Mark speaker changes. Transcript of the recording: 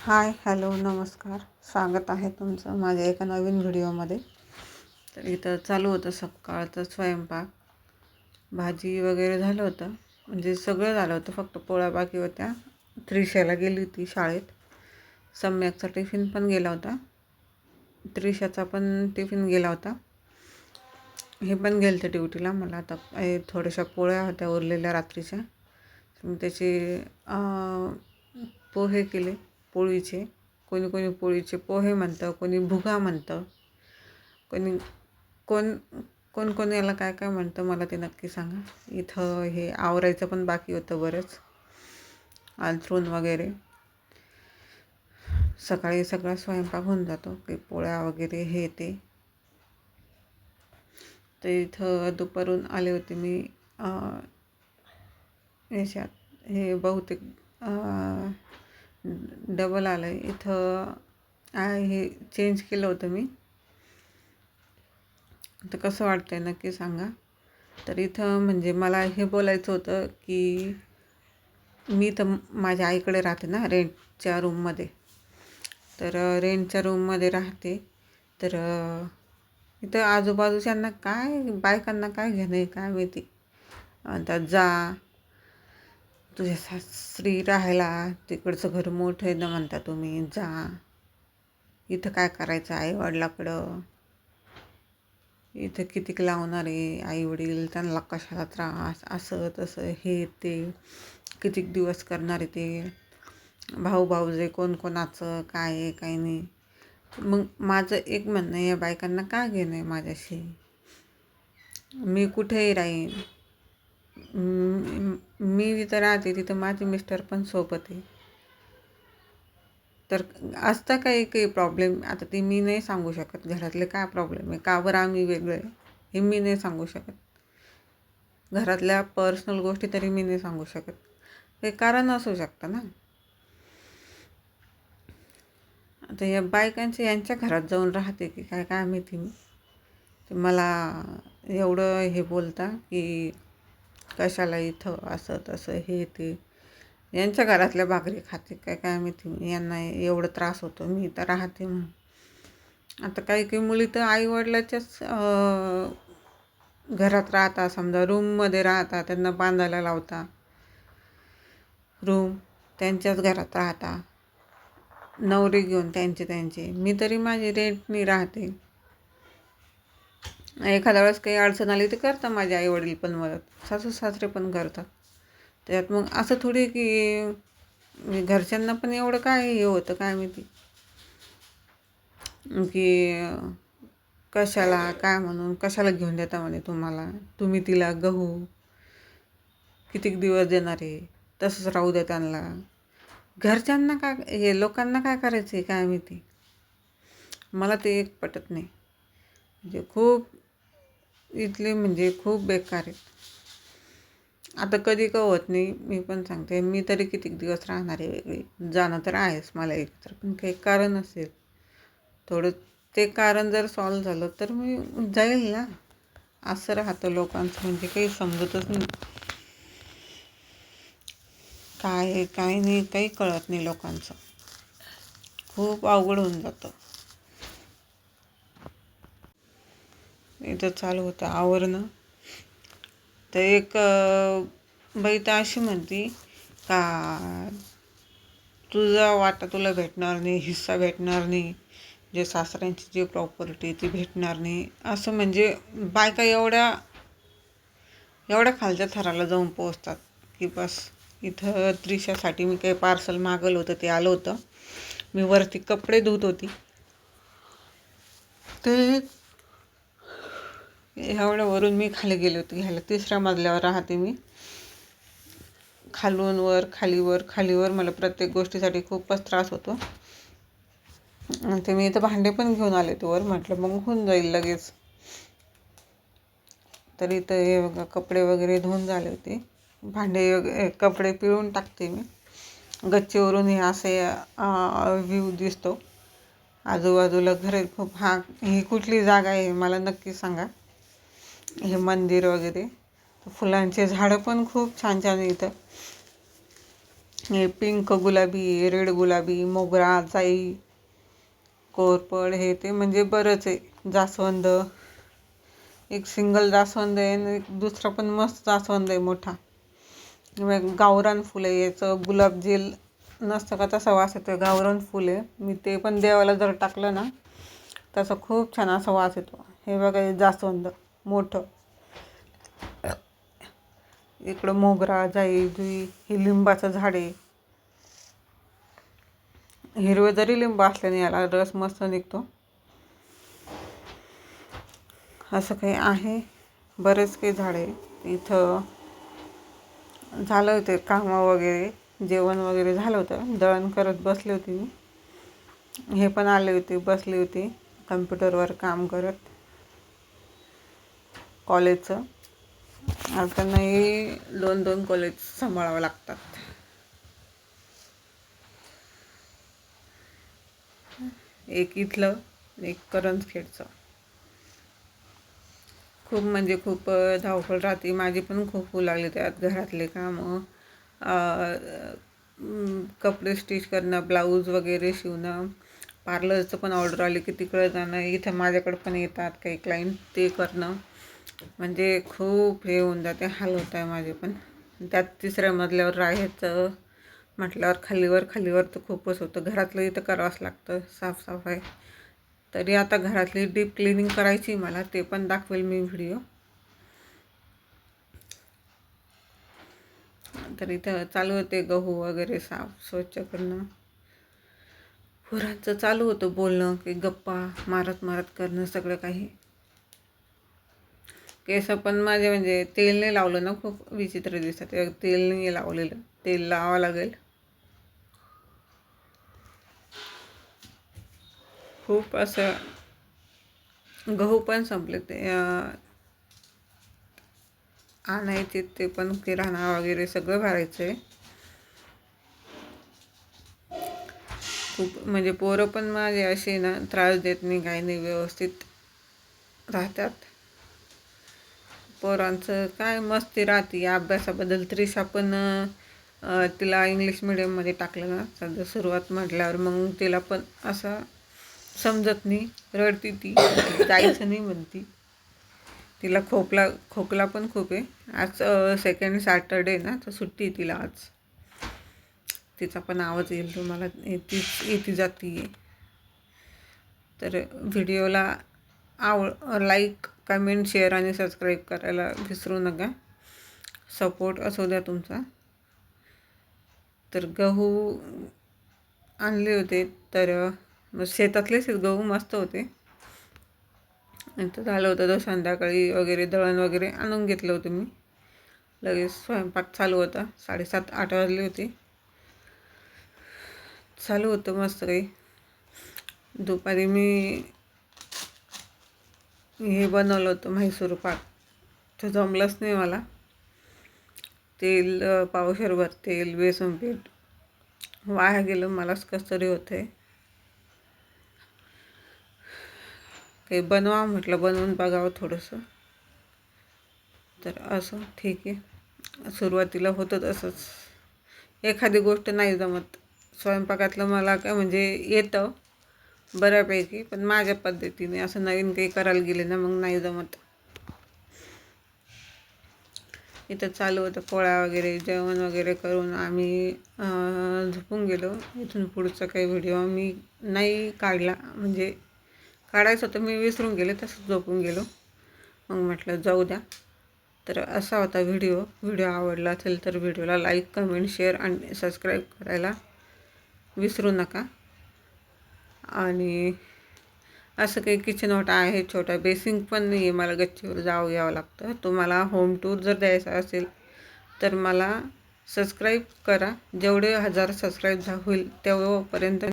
Speaker 1: हाय, hello, नमस्कार. स्वागत आहे तुमचं माझ्या एका नवीन व्हिडिओमध्ये. तर इथं चालू होतं सकाळचं स्वयंपाक. भाजी वगैरे झालं होतं, म्हणजे सगळं झालं होतं, फक्त पोळ्या बाकी होत्या. त्रिशाला गेली होती शाळेत. सम्यकचा टिफिन पण गेला होता, त्रिशाचा पण टिफिन गेला होता. हे पण गेलं होतं ड्युटीला. मला आता थोड्याशा पोळ्या होत्या उरलेल्या रात्रीच्या, मी त्याचे पोहे केले, पोळीचे. कोणी कोणी पोळीचे पोहे म्हणतं, कोणी भुगा म्हणतं, कोणी कोण कोण कोण याला काय काय म्हणतं मला ते नक्की सांगा. इथं हे आवरायचं पण बाकी होतं बरंच, अंथरूण वगैरे. सकाळी सगळा स्वयंपाक होऊन जातो, काही पोळ्या वगैरे हे ते. तर इथं दुपारून आले होते मी याच्यात. हे बहुतेक डबल आलं आहे इथं. हे चेंज केलं होतं मी. तर कसं वाटतंय नक्की सांगा. तर इथं म्हणजे मला हे बोलायचं होतं की मी तर माझ्या आईकडे राहते ना, रेंटच्या रूममध्ये. तर रेंटच्या रूममध्ये राहते. तर इथं आजूबाजूच्यांना काय, बायकांना काय घेणं आहे काय माहिती. आता जा तुझ्या सासरी राहायला, तिकडचं घर मोठं आहे ना म्हणता तुम्ही, जा. इथं काय करायचं आईवडिलाकडं, इथं कितीक लावणार आहे आईवडील, त्यांना कशाला त्रास, असं तसं हे ते, कितीक दिवस करणार आहे ते, भाऊ भाऊजे कोण कोणाचं काय आहे काय नाही. मग माझं एक म्हणणं आहे, या बायकांना काय घेणं आहे माझ्याशी. मी कुठेही राहीन, मी जिथं राहते तिथं माझे मिस्टर पण सोबत आहे. तर असता काही प्रॉब्लेम, आता ते मी नाही सांगू शकत. घरातले काय प्रॉब्लेम आहे, का बरं आम्ही वेगळं आहे, हे मी नाही सांगू शकत. घरातल्या पर्सनल गोष्टी तरी मी नाही सांगू शकत. हे कारण असू शकतं ना. आता या बायकांच्या यांच्या घरात जाऊन राहते की काय काय माहिती मी. ते मला एवढं हे बोलता की कशाला इथं असं तसं हे ते. यांच्या घरातल्या भाकरी खाते काय काय माहिती मी. यांना एवढं त्रास होतो मी इथं राहते म्हणून. आता काही मुली तर आईवडिलाच्याच घरात राहता, समजा रूममध्ये राहता, त्यांना बांधायला लावता रूम, त्यांच्याच घरात राहता, नवरे घेऊन त्यांचे. मी तरी माझी रेंटनी राहते. एखाद्या वेळेस काही अडचण आली तर करतात माझे आईवडील पण मदत, सासू सासरे पण करतात. त्यात मग असं थोडी की घरच्यांना पण एवढं काय हे होतं काय माहिती की कशाला काय म्हणून, कशाला घेऊन देता म्हणे तुम्हाला, तुम्ही तिला गहू कितीक दिवस देणार आहे, तसंच राहू द्या त्यांना. घरच्यांना काय, हे लोकांना काय करायचं आहे काय माहिती. मला ते एक पटत नाही. म्हणजे खूप इथले म्हणजे खूप बेकार आहेत. आता कधी का होत नाही, मी पण सांगते. मी तरी कितीक दिवस राहणार आहे वेगळी, जाणं तर आहेच मला एकत्र, पण काही कारण असेल थोडं, ते कारण जर सॉल्व झालं तर मी जाईल ना. असं राहतं लोकांचं, म्हणजे काही समजतच नाही. काय आहे काय नाही काही कळत नाही लोकांचं. खूप अवघड होऊन जातं. इथं चालू होतं आवरणं. तर एक बाई तर अशी म्हणती का तुझा वाटा तुला भेटणार नाही, हिस्सा भेटणार नाही, जे सासऱ्यांची जी प्रॉपर्टी ती भेटणार नाही. असं म्हणजे बायका एवढ्या खालच्या थराला जाऊन पोहोचतात की बस. इथं त्रिशासाठी मी काही पार्सल मागवलं होतं, ते आलं होतं. मी वरती कपडे धुत होती, ते एवढ्यावरून मी खाली गेले होते घ्यायला. 3ऱ्या मजल्यावर राहते मी. खालून वर खालीवर मला प्रत्येक गोष्टीसाठी खूपच त्रास होतो. ते मी इथं भांडे पण घेऊन आले वर, म्हटलं मग होऊन जाईल लगेच. तर इथं हे बघा कपडे वगैरे धुवून झाले होते. भांडे वगैरे कपडे पिळून टाकते मी. गच्चीवरून हे असे व्ह्यू दिसतो, आजूबाजूला घर खूप. ही कुठली जागा आहे मला नक्की सांगा. हे मंदिर वगैरे, फुलांचे झाडं पण खूप छान छान इथं. हे पिंक गुलाबी, रेड गुलाबी, मोगरा, जाई, कोरपड, हे ते म्हणजे बरंच आहे. जास्वंद, एक सिंगल जास्वंद आहे आणि एक दुसरा पण मस्त जास्वंद आहे मोठा. गावरान फुलं आहे. याचं गुलाब जेल नसतं का तसा वास येतो. गावरान फुल आहे. मी ते पण देवाला जर टाकलं ना तसा खूप छान असा वास येतो. हे बघा, हे जास्वंद मोठं. इकडं मोगरा, जाई, जुई, हे लिंबाचं झाड आहे. हिरवे जरी लिंब असल्याने याला रस मस्त निघतो. असं काही आहे, बरेच काही झाडे. इथं झालं होते कामं वगैरे, जेवण वगैरे झालं होतं, दळण करत बसले होते मी. हे पण आले होते, बसले होते कम्प्युटरवर काम करत कॉलेजचं. आता नाही, 2 कॉलेज सांभाळावं लागतात. एक इथलं, एक करंजखेडचं. खूप म्हणजे खूप धावपळ राहते. माझी पण खूप होऊ लागली त्यात. घरातले कामं, कपडे स्टिच करणं, ब्लाऊज वगैरे शिवणं, पार्लरचं पण ऑर्डर आली की तिकडं जाणं, इथं माझ्याकडे पण येतात काही क्लायंट, ते करणं, म्हणजे खूप हे होऊन जाते. हाल होत आहे माझे पण. त्यात 3ऱ्या मजल्यावर राहायचं म्हटल्यावर खालीवर तर खूपच होतं. घरातलं इथं करावंच लागतं, साफसफाई. तरी आता घरातली डीप क्लिनिंग करायची मला, ते पण दाखवेल मी व्हिडिओ. तर इथं चालू होते गहू वगैरे साफ स्वच्छ करणं. पोरांचं चालू होतं बोलणं, की गप्पा मारत करणं सगळं काही. केस पण माझे म्हणजे तेल नाही लावलं ना, खूप विचित्र दिसतात. तेल नाही लावलेलं, तेल लावावं लागेल. खूप असं गहू पण संपले, ते आणायचे, ते पण किराणा वगैरे सगळं भरायचं आहे. खूप म्हणजे पोरं पण माझे असे ना, त्रास देत नाही, काही नाही, व्यवस्थित राहतात. पोरांचं काय मस्ती राहते. अभ्यासाबद्दल त्रिशा पण तिला इंग्लिश मिडियममध्ये टाकलं ना सध्या सुरुवात म्हटल्यावर, मग तिला पण असं समजत नाही, रडती ती, जायचं नाही म्हणती. तिला खोकला पण खूप आहे. आज सेकंड सॅटर्डे ना, तर सुट्टी तिला आज. तिचा पण आवाज येईल तुम्हाला, येती जाती. तर व्हिडिओला लाईक, कमेंट, शेअर आणि सबस्क्राईब करायला विसरू नका. सपोर्ट असू द्या तुमचा. तर गहू आणले होते, तर शेतातलेच गहू मस्त होते. इथं झालं होतं तर संध्याकाळी वगैरे दळण वगैरे आणून घेतलं होतं मी. लगेच स्वयंपाक चालू होता. 7:30-8 वाजले होते. चालू होतं मस्त काही. दुपारी मी हे बनवलं होतं म्हैसूर पाक. तर जमलंच नाही मला. तेल पावशेरभर तेल, बेसन पीठ वाया गेलं. मलाच कसं तरी होतं आहे. काही बनवा म्हटलं, बनवून बघावं थोडंसं. तर असं ठीक आहे. सुरुवातीला होतं तसंच. एखादी गोष्ट नाही जमत. स्वयंपाकातलं मला काय म्हणजे येतं बऱ्यापैकी, पण माझ्या पद्धतीने. असं नवीन काही करायला गेले ना, मग नाही जमत. इथं चालू होतं पोळ्या वगैरे, जेवण वगैरे करून आम्ही झोपून गेलो. इथून पुढचा काही व्हिडिओ मी नाही काढला, म्हणजे काढायचं होतं, मी विसरून गेले, तसंच झोपून गेलो. मग म्हटलं जाऊ द्या. तर असा होता व्हिडिओ आवडला असेल तर व्हिडिओला लाईक, कमेंट, शेअर आणि सबस्क्राईब करायला विसरू नका. आणि असं काही किचन ओटा आहे छोटा, बेसिंग पण नाही आहे, मला गच्चीवर यावं लागतं. तुम्हाला होम टूर जर द्यायचा असेल तर मला सबस्क्राईब करा. जेवढे 1000 सबस्क्राईब होईल तेवढ्यापर्यंत